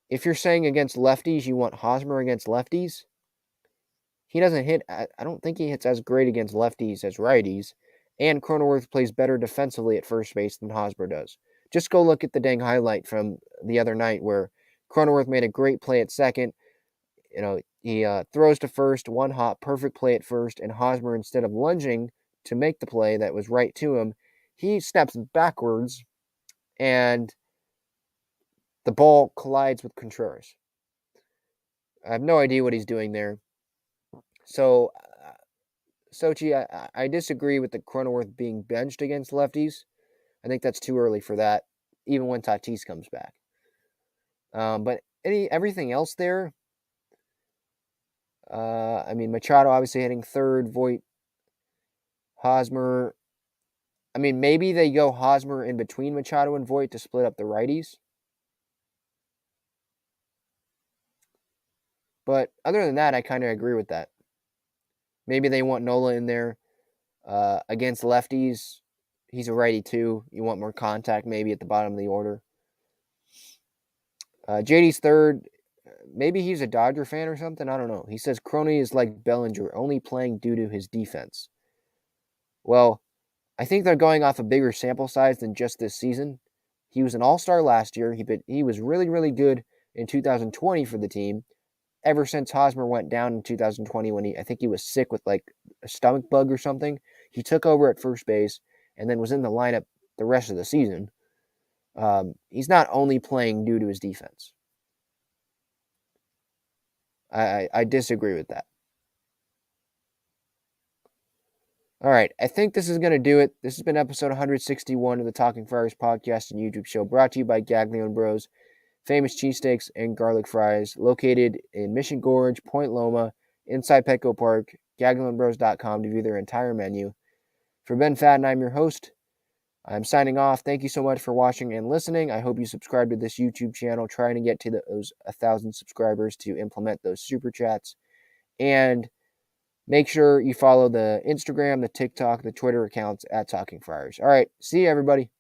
if you're saying against lefties, you want Hosmer against lefties, he doesn't hit. I don't think he hits as great against lefties as righties. And Cronenworth plays better defensively at first base than Hosmer does. Just go look at the dang highlight from the other night where Cronenworth made a great play at second. You know, he throws to first, one hop, perfect play at first, and Hosmer, instead of lunging to make the play that was right to him, he steps backwards and the ball collides with Contreras. I have no idea what he's doing there. So, Sochi, I disagree with the Cronenworth being benched against lefties. I think that's too early for that, even when Tatis comes back. But everything else there, I mean, Machado obviously hitting third, Voit, Hosmer. I mean, maybe they go Hosmer in between Machado and Voit to split up the righties. But other than that, I kind of agree with that. Maybe they want Nola in there against lefties. He's a righty too. You want more contact maybe at the bottom of the order. JD's third. maybe he's a Dodger fan or something. I don't know. He says Crony is like Bellinger, only playing due to his defense. Well, I think they're going off a bigger sample size than just this season. He was an all-star last year. He was really, really good in 2020 for the team. Ever since Hosmer went down in 2020 when I think he was sick with like a stomach bug or something, he took over at first base and then was in the lineup the rest of the season. He's not only playing due to his defense. I disagree with that. All right, I think this is going to do it. This has been episode 161 of the Talking Friars podcast and YouTube show, brought to you by GAGLIONE Bros, famous cheesesteaks and garlic fries, located in Mission Gorge, Point Loma, inside Petco Park, GAGLIONEBros.com to view their entire menu. For Ben Fadden, I'm your host. I'm signing off. Thank you so much for watching and listening. I hope you subscribe to this YouTube channel, trying to get to those 1,000 subscribers to implement those super chats. And make sure you follow the Instagram, the TikTok, the Twitter accounts at Talking Friars. All right, see you, everybody.